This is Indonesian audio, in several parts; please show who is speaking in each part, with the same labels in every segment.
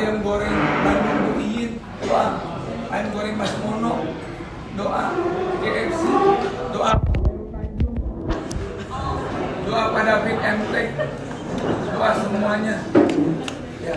Speaker 1: ayam goreng Bandung Buin, doa. Ayam goreng Mas Mono, doa. KFC, doa. Doa pada David Emtek, doa semuanya. Ya.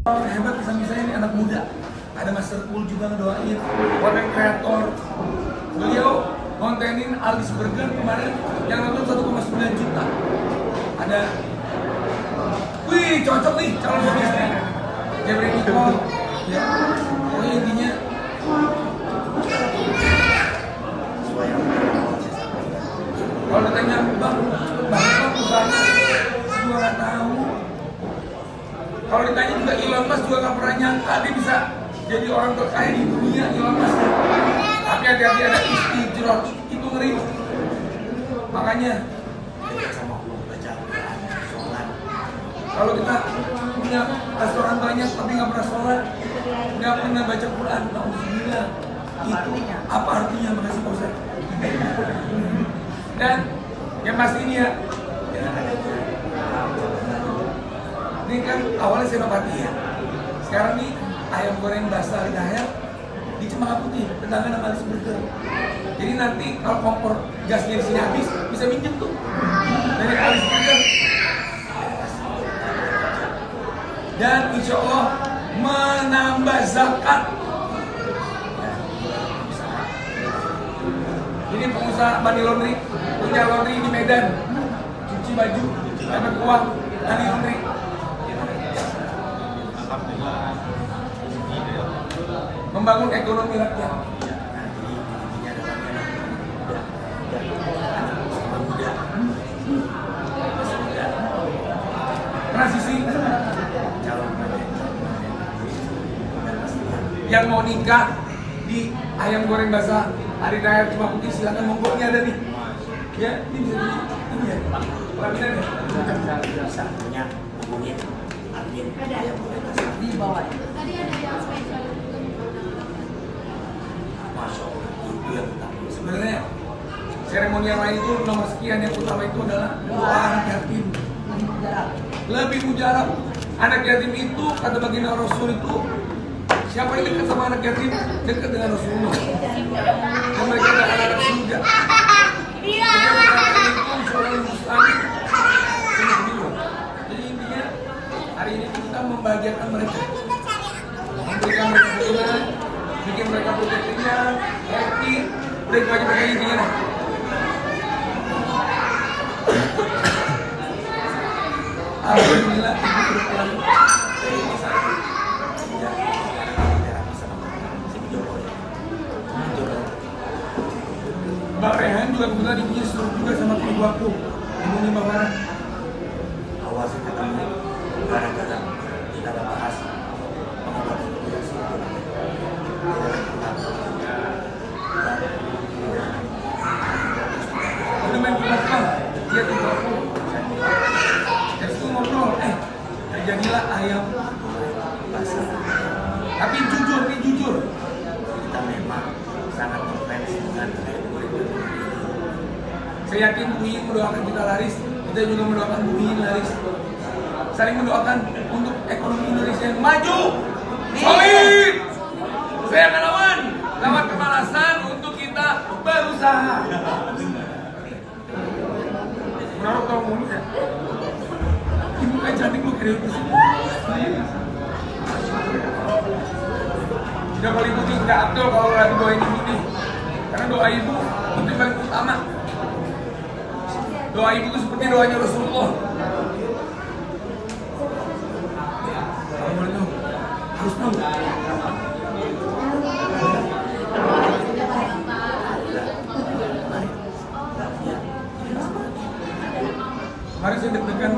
Speaker 1: Hebat bisa-bisa ini anak muda. Ada Master Pool juga ngedoain, konten kreator. Beliau kontenin Alice Burger kemarin yang nonton 1,9 juta. Ada, wih cocok nih calon suami istri. Jeffrey Nicole, ya. Pokoknya intinya kalau ditanya bang usahanya, saya juga nggak tahu. Kalau ditanya juga Elon Musk juga nggak pernah nyangka dia bisa jadi orang terkaya di dunia, Elon Musk. Tapi hati-hati ada istijrot, itu ngeri. Makanya kalau kita punya restoran banyak tapi nggak pernah sholat, nggak pernah baca Quran, alhamdulillah. Itu apa artinya? Makasih Pak Ustaz. Dan yang pasti ini ya, ini kan awalnya Senopati ya. Sekarang nih ayam goreng basah Hidayat di Cempaka Putih, tetangga nama Alice Burger. Jadi nanti kalau kompor gasnya di sini habis, bisa minjem tuh dari Alice Burger. Dan insya Allah menambah zakat. Ini pengusaha money laundry, punya laundry di Medan, cuci baju, dapat uang, money laundry. Membangun ekonomi rakyat. Transisi yang mau nikah di ayam goreng basah Hari Raya Cempaka Putih, silakan monggo, ini ada nih. Ya, ini bisa ini ya. Pelaminan ya.
Speaker 2: Bisa punya hubungin admin ayam goreng basah
Speaker 3: di bawah.
Speaker 4: Tadi ada yang spesial.
Speaker 2: Masya Allah, itu yang utama.
Speaker 1: Sebenarnya seremoni yang lain itu nomor sekian, yang utama itu adalah doa anak yatim. Lebih mujarab. Anak yatim itu kata baginda Rasul itu, siapa yang dekat sama anak yatim dekat dengan Rasulullah. Dan mereka adalah anak surga. Jadi intinya hari ini kita membahagiakan mereka, memberikan mereka dukungan, bikin mereka produktifnya, happy. Udah itu aja pokoknya intinya lah. Alhamdulillah ibu berpelan. Mbak Rehan juga kebetulan ibunya suruh juga sama ibu aku, ibunya Mbak Farah.
Speaker 2: Awal sih ketemu gara-gara kita ada bahas pengobatan depresi.
Speaker 1: Udah main pulang kan? Dia ibu aku. Dari situ ngobrol, jadilah ayam basah. Tapi jujur, nih jujur.
Speaker 2: Kita memang sangat ngefans dengan ayam goreng Bandung.
Speaker 1: Saya yakin Bu Iin mendoakan kita laris, kita juga mendoakan Bu Iin laris. Saling mendoakan untuk ekonomi Indonesia yang maju, solid. Saya akan lawan kemalasan untuk kita berusaha. Menurut tau mulu ya. Ibu kan cantik lu kira itu sih. Tidak kalau ibu tidak Abdul kalau lagi doain ibu nih. Karena doa ibu itu yang paling utama. Doa ibu itu seperti doanya Rasulullah. Kalau boleh tahu, harus tahu. Mari saya deg-degan.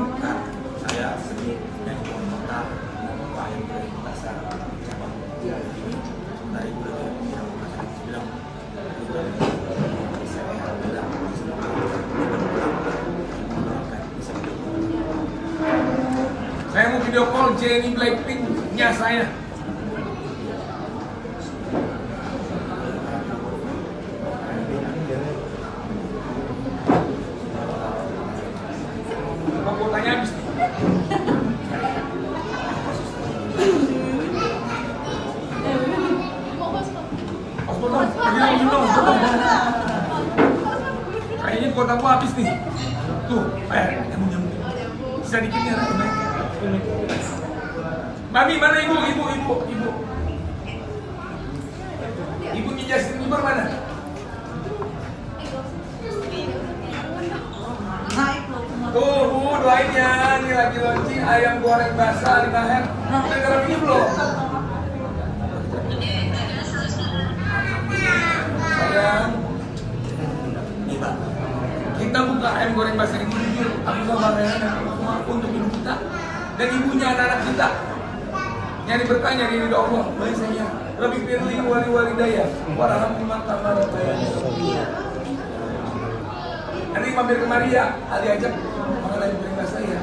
Speaker 2: Saya sedih dan komentar ayam goreng basah cabang ini dari bulan yang bilang saya bilang
Speaker 1: Saya mau video call Jennie Blackpink-nya saya. Mau kuotanya habis nih. Kayaknya kuota gua habis nih. Tuh, nyambung. Bisa dikit ya, Mami, mana ibu? Ibunya Justin Bieber mana? Tuh, Bu, doain ya. Ini lagi launching ayam goreng basah di Naher. Udah dalam ini belum? Sayang.
Speaker 2: Nih Pak,
Speaker 1: Kita buka ayam goreng basah ini jujur. Aku sama Rayhan dan aku untuk ibu kita dan ibunya anak-anak kita. Nyari berkah, nyari ridho Allah. Baik saya. Lebih pilih wali-wali daya. Warahmatullahi wabarakatuh. Nanti mampir ke Maria, Ali ajak makan ayam goreng basah ya.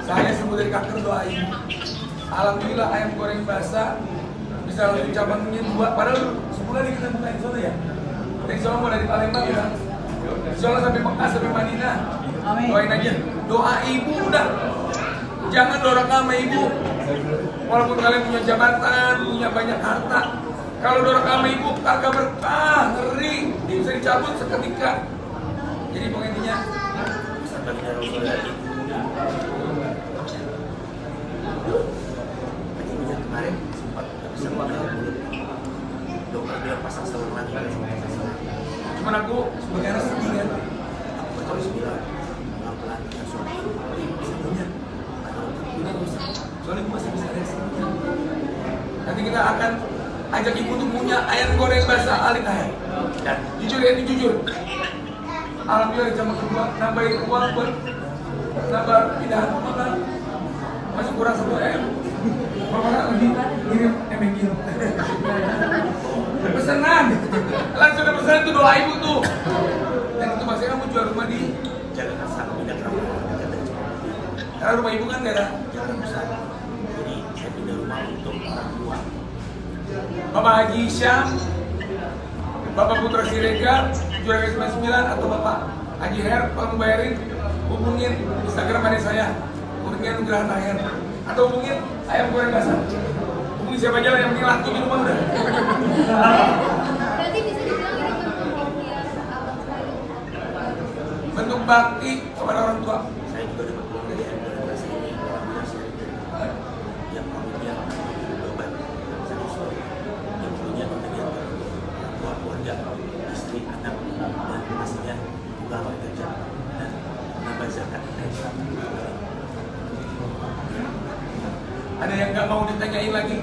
Speaker 1: Saya sembuh dari kanker, doain. Alhamdulillah ayam goreng basah bisa langsung cabangnya 2. Padahal sebulan ini kita buka Insya Allah ya. Dari Insya Allah mau dari Palembang ya. Insya Allah sampai Mekah, sampai Madinah. Doain aja. Doa ibu udah. Jangan dorong sama ibu. Walaupun kalian punya jabatan, punya banyak harta, kalau dorong sama ibu kagak berkah, ngeri. Dia bisa dicabut seketika. Jadi pengintinya
Speaker 2: sabarnya Rasulullah itu penyembuhan kemarin sempat nggak bisa makan mulut. Dokter bilang pasang selang lagi.
Speaker 1: cuman aku sebagai anak sedih kan.
Speaker 2: Aku harus bilang pelan-pelan kita suami semuanya.
Speaker 1: Soalnya gue masih bisa reaksi. Nanti kita akan ajak ibu untuk punya ayam goreng basah alik ayam. Dan jujur ya, ini jujur. Alhamdulillah di jam kedua nambahin uang buat nambah pindahan makan. Masih kurang 1 M. Mama lagi ngirim MNG. Pesanan. Langsung ada pesanan itu, doa ibu tuh. Dan itu masih kamu jual rumah di
Speaker 2: Jangan asal pindah ke rumah.
Speaker 1: karena rumah ibu kan daerah
Speaker 2: Jangan besar. Jadi saya pindah rumah untuk orang tua.
Speaker 1: Bapak Haji Syam, Bapak Putra Siregar, juara 99 atau Bapak Haji Her, kalau mau bayarin hubungin Instagram ada saya, hubungin Nugraha Tahir, atau hubungin ayam goreng basah. Hubungin siapa aja lah, yang penting laku di rumah udah.
Speaker 3: Berarti bisa dibilang ini bentuk pemberian abang sekali.
Speaker 1: Bentuk bakti kepada orang tua.
Speaker 2: Saya juga dapat uang dari organisasi ini. Yang punya beban serius, yang punya kegiatan orang tua, keluarga, istri, anak, dan pastinya juga orang kerja dan menambah zakat.
Speaker 1: Ada yang nggak mau ditanyain lagi?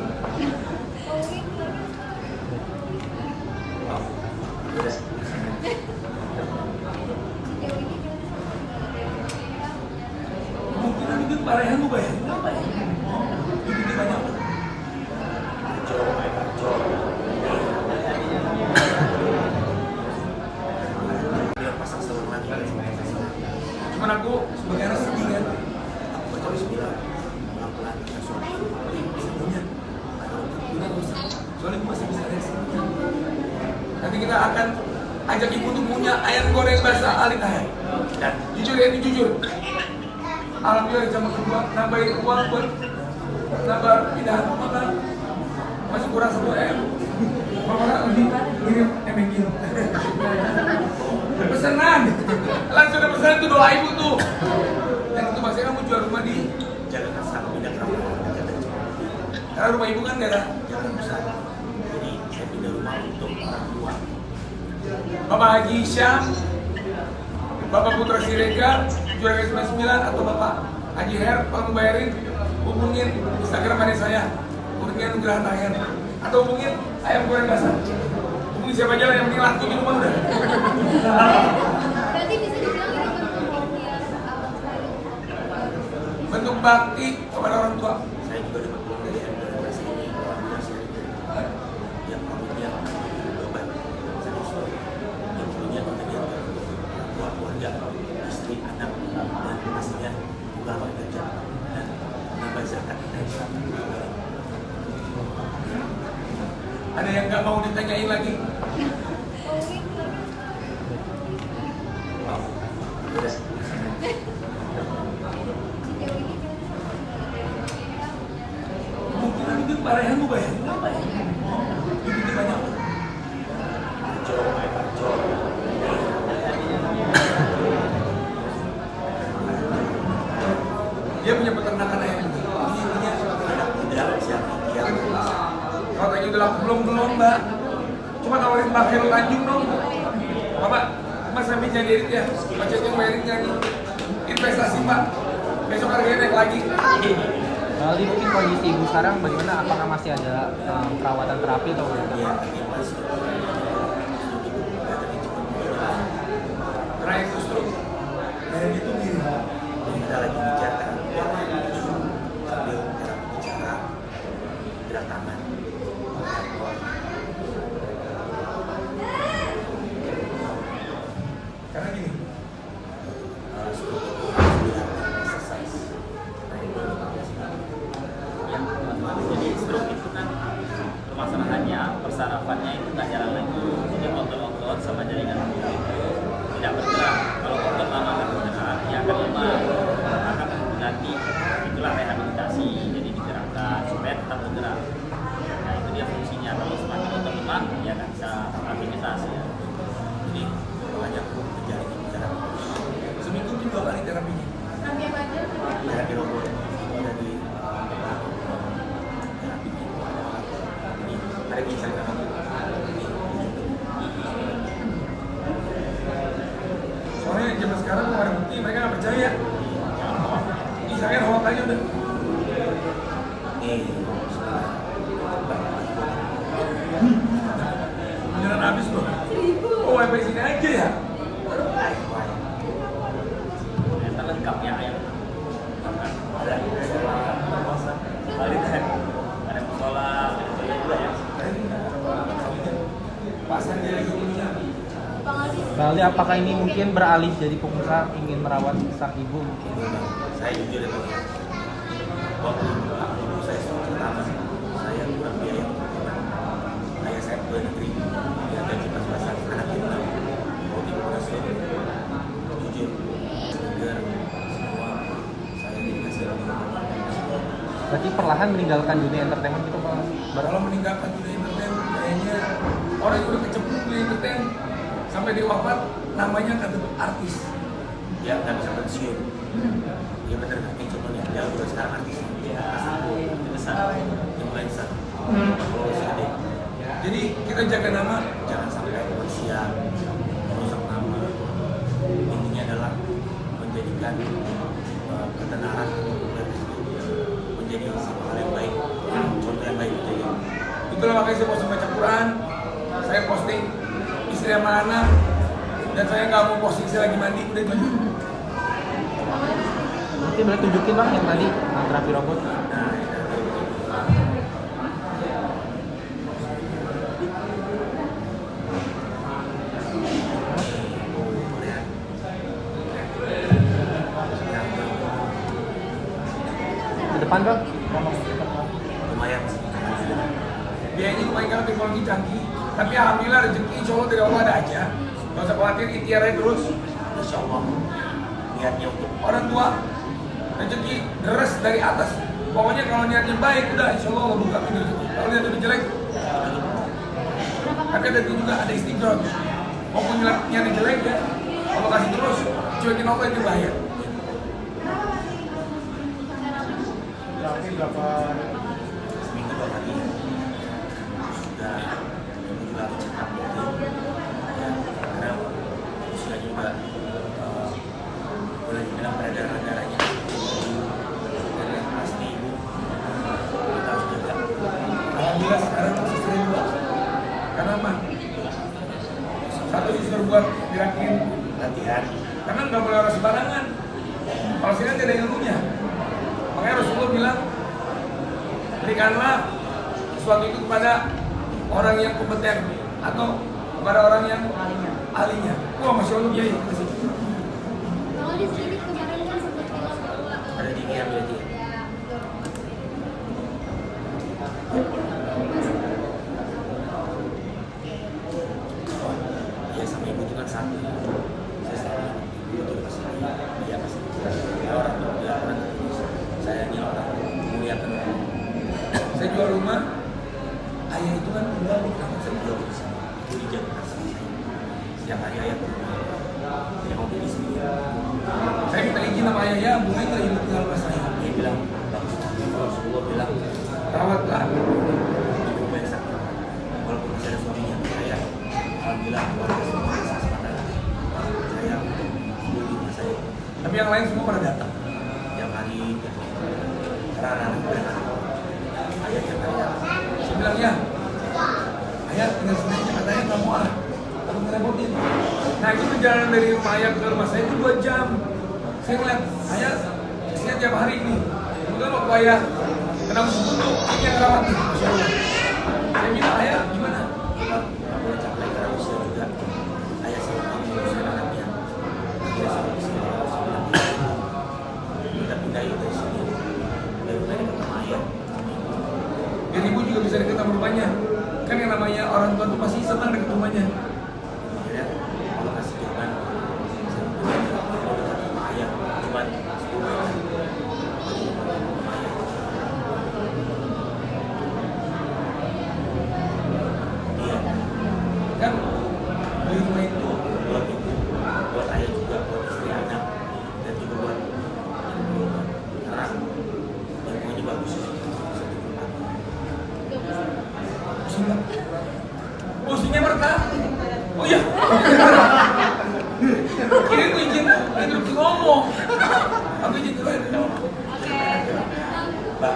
Speaker 2: Udah.
Speaker 1: Mungkin nanti Pak Rehan mau bayarin berapa ya? Duitnya banyak.
Speaker 2: Dia pasang selang lagi.
Speaker 1: Cuman aku sebagai anak sedih kan.
Speaker 2: Aku harus bilang pelan-pelan kita suami semuanya.
Speaker 1: Soalnya gue masih bisa reaksi. Nanti kita akan ajak ibu untuk punya ayam goreng basah alik ayam. Dan jujur ya, ini jujur. Alhamdulillah di jam kedua nambahin uang buat nambah pindahan makan. Masih kurang 1 M. Mama lagi ngirim MNG. Pesanan. Langsung ada pesanan itu, doa ibu tuh. Dan itu masih kamu jual rumah di
Speaker 2: Jangan asal pindah ke rumah.
Speaker 1: karena rumah ibu kan daerah
Speaker 2: Jangan besar. Jadi saya pindah rumah untuk orang tua.
Speaker 1: Bapak Haji Syam, Bapak Putra Siregar, juara 99 atau Bapak Haji Her, kalau mau bayarin hubungin Instagram ada saya, hubungin Nugraha Tahir, atau hubungin ayam goreng basah. Hubungin siapa aja lah, yang penting laku di rumah udah.
Speaker 3: Berarti bisa
Speaker 1: berbakti kepada orang tua.
Speaker 2: Saya juga dapat dari MDRS ini, yang punya beban serius, yang punya tanggung jawab keluarga, istri, anak, dan pastinya juga harus kerja dan menambah zakat dari sana.
Speaker 1: Ada yang nggak mau ditanyain lagi? Kemungkinan itu Pak Rehan mau bayar berapa ya? Duitnya banyak. Dia punya peternakan ayam. Ini punya
Speaker 2: Anak muda siapa yang
Speaker 1: katanya udah laku belum mbak. Cuma nawarin Mbak Khairul Tanjung dong. Bapak, Mas saya pinjam diri ya. Macetnya bayarin nggak nih? Investasi Pak. Besok harganya naik lagi.
Speaker 4: Aldi, mungkin kondisi ibu sekarang bagaimana? Apakah masih ada perawatan terapi atau
Speaker 2: dia
Speaker 4: bagaimana?
Speaker 2: tadi masih
Speaker 1: Terakhir terus terus. Dan itu gini.
Speaker 2: kita lagi bicara sambil kita bicara gerak tangan.
Speaker 1: Karena gini.
Speaker 5: Jadi stroke itu kan permasalahannya persarafannya itu nggak jalan lagi. Jadi otot-otot sama jaringan tubuh itu tidak bergerak. Kalau otot lama nggak bergerak, dia akan lemah. Maka berarti itulah rehabilitasi. Jadi digerakkan supaya tetap bergerak. Nah itu dia fungsinya. Kalau semakin otot lemah, dia nggak bisa aktivitas ya.
Speaker 2: Jadi banyak menjalani bicara
Speaker 1: Seminggu itu 2 kali terapinya.
Speaker 3: Sampai pada
Speaker 2: terapi robot itu ada di terapi ini hari ini saya akan
Speaker 1: Soalnya zaman sekarang kalau ada bukti mereka nggak percaya. Misalnya hoax aja udah. Beneran habis loh. Oh wifi sini aja ya.
Speaker 5: Ternyata lengkap ya ayam. Ada musola, ada musola, ada juga ya.
Speaker 1: Pasar dia lagi punya.
Speaker 3: Bang Aldi.
Speaker 4: Bang Aldi, apakah ini mungkin beralih jadi pengusaha ingin merawat sang ibu mungkin?
Speaker 2: saya jujur ya Bang, waktu ibu saya pertama saya kurang biaya ayah saya ke negeri dia gaji pas-pasan anak kita waktu itu berhasil jujur segar semua saya dikasih
Speaker 4: Berarti perlahan meninggalkan dunia entertainment gitu Bang?
Speaker 1: Kalau meninggalkan dunia entertain, kayaknya orang yang udah kecemplung dunia entertain sampai dia wafat, namanya kata artis.
Speaker 2: ya nggak bisa pensiun ya bener ini cuma ya dia udah sekarang artis
Speaker 5: Ya, itu besar.
Speaker 2: influencer kalau si gede
Speaker 1: Jadi kita jaga nama.
Speaker 2: jangan sampai manusia merusak nama intinya adalah menjadikan ketenaran menjadi sebuah hal yang baik contoh yang baik jadi
Speaker 1: Itulah makanya saya posting baca Quran, saya posting istri sama anak, dan saya nggak mau posting saya lagi mandi, udah itu aja.
Speaker 4: Mungkin boleh tunjukin Bang yang tadi terapi robot. Ke depan Bang.
Speaker 2: lumayan sih
Speaker 1: Biayanya lumayan karena teknologi canggih, tapi alhamdulillah rezeki insya Allah dari Allah ada aja. Gak usah khawatir, ikhtiar aja terus.
Speaker 2: Insya Allah niatnya untuk
Speaker 1: Orang tua, rezeki deres dari atas. Pokoknya kalau niatnya baik, udah insya Allah Allah buka pintu rezeki. Kalau niatnya udah jelek, tapi ada juga ada istiqomah. Maupun niatnya jelek ya, kalau kasih terus, cuekin Allah itu bahaya.
Speaker 2: seminggu 2 kali sudah ibu juga harus cetak ya karena usia juga boleh dibilang peredaran darahnya dan yang pasti ibu kita harus jaga
Speaker 1: Alhamdulillah sekarang suster dua. Karena apa? Satu suster buat gerakin,
Speaker 2: latihan
Speaker 1: karena nggak boleh orang sembarangan. Kalau sini kan tidak ada ilmunya. Makanya Rasulullah bilang, berikanlah sesuatu itu kepada orang yang kompeten atau kepada orang yang ahlinya. Wah, Masya Allah, Kiai.
Speaker 3: Kalau di sini kemarin kan sempat bilang bahwa
Speaker 2: Ada di Kia berarti.
Speaker 3: ya, betul.
Speaker 2: Ya sama ibu itu kan satu. Saya selalu ibu itu pas saya, dia pasti orang saya ini orang muliakan.
Speaker 1: Saya jual rumah, ayah itu kan tinggal di kamar saya jual di sini.
Speaker 2: Itu di Jakarta saya. Setiap hari ayah ke rumah. Dia mau beli sini.
Speaker 1: Saya minta izin sama ayah, ya boleh nggak ibu tinggal sama saya?
Speaker 2: Dia bilang, Rasulullah bilang,
Speaker 1: Rawatlah.
Speaker 2: ibu banyak sakit. Walaupun masih ada suaminya, saya alhamdulillah keluarga semua kesempatan. Saya beli rumah saya.
Speaker 1: Tapi yang lain semua pada datang.
Speaker 2: Tiap hari, karena anak-anak banyak. Ayah tiap hari datang.
Speaker 1: Saya bilang, ya ayah tinggal sini aja, katanya nggak mau takut ngerepotin. Nah itu perjalanan dari rumah ayah ke rumah saya itu 2 jam. Saya ngeliat ayah kesini tiap hari ini. Kemudian waktu ayah kena musibah tuh ini yang rawat nih, Masya Allah. Saya bilang, ayah gimana?
Speaker 2: Nggak boleh capek karena usia juga. Ayah sama kamu ngurusin anaknya. Dia sama istri. Kita pindah yuk dari sini. Dari rumah dekat sama ayah.
Speaker 1: Biar ibu juga bisa deket sama rumahnya. Kan yang namanya orang tua tuh pasti senang deket rumahnya.
Speaker 2: Akhirnya kalau kasih jawaban, saya bilang kalau dekat sama ayah cuma 10 meter. Iya,
Speaker 1: Kan beli rumah itu
Speaker 2: buat ibu, buat ayah juga, buat istri anak, dan juga buat ibu. Karena lingkungannya bagus.
Speaker 1: pusing nggak? Pusingnya berkah. Oh iya. Kira itu izin terus ngomong. Aku izin dulu.
Speaker 3: Oke.
Speaker 2: Mbak,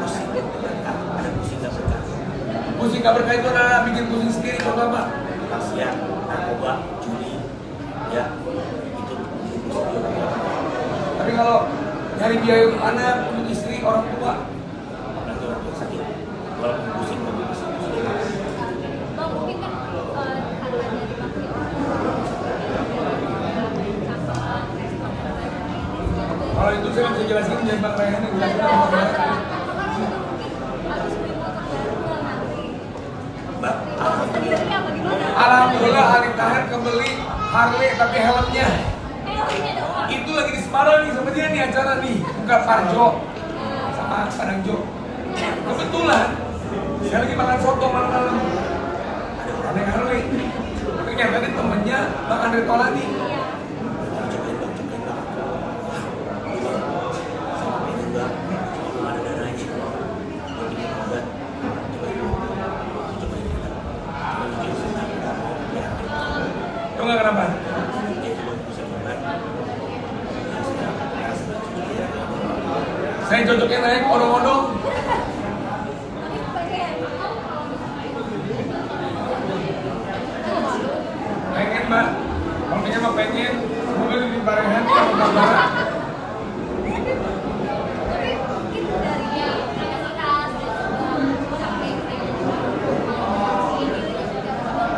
Speaker 2: pusing berkah, ada pusing nggak berkah.
Speaker 1: Pusing nggak berkah itu adalah bikin pusing sendiri kalau Bapak.
Speaker 2: Maksiat, narkoba, judi, ya itu pusing juga.
Speaker 1: Tapi kalau nyari biaya untuk anak, untuk istri, orang tua,
Speaker 2: Apalagi orang tua sakit, walaupun pusing tapi pusing.
Speaker 3: Bang, mungkin kan karena dari Bang
Speaker 1: kalau itu saya nggak bisa jelasin jadi Bang Rayhan yang jelasin sama Bang Rayhan.
Speaker 2: Mbak,
Speaker 1: Alhamdulillah Ali Tahir kebeli Harley tapi helmnya itu lagi di Semarang nih sama dia nih acara nih buka Parjo sama Padang Jo. Kebetulan saya lagi makan soto malam-malam ada orang naik Harley. Ternyata ini temennya Bang Andre Tolani.
Speaker 2: cobain Bang. Sama pengen Bang, belum ada dananya kalau buat bikin obat. Cobain Bang. Cobain kita. Coba bikin senang, ya.
Speaker 1: Tahu nggak kenapa?
Speaker 2: Ya coba bisa obat. Ya sudah, ya sudah cukup ya.
Speaker 1: Saya cocoknya naik odong-odong. Pengen Mbak, kalau dia mah pengen, mobil di Barengan ya, Mbak Bara.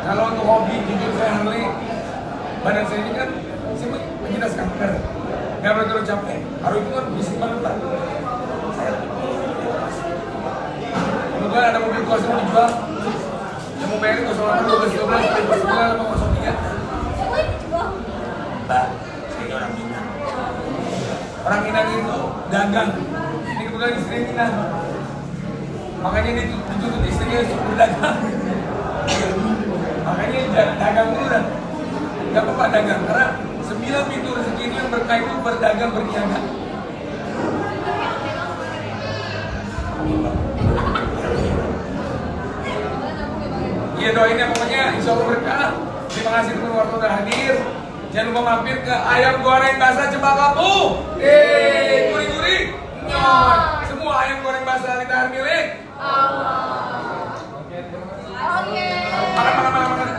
Speaker 1: Kalau untuk hobi, jujur saya Harley, badan saya ini kan, saya penyintas kanker. Nggak boleh terlalu capek, harus itu kan bisik banget Pak.
Speaker 2: Saya lebih pilih edukasi.
Speaker 1: Kemudian ada mobil kelas yang mau dijual, yang mau bayarin 08, 12, 12, 9, 03.
Speaker 2: Mbak, saya ini orang Minang.
Speaker 1: Orang Minang itu dagang. Ini kebetulan istri Minang. Makanya dia dituntut istrinya untuk berdagang. Makanya dagang dulu dan nggak apa-apa dagang karena 9 pintu rezeki ini yang berkah itu berdagang berniaga. Iya doain ya pokoknya insya Allah berkah. Terima kasih teman wartawan sudah hadir. Jangan lupa mampir ke ayam goreng basah Cempaka Putih. Gurih-gurih, nyoy. Semua ayam goreng basah Ali Tahir milik.
Speaker 3: Oke.
Speaker 1: Makan.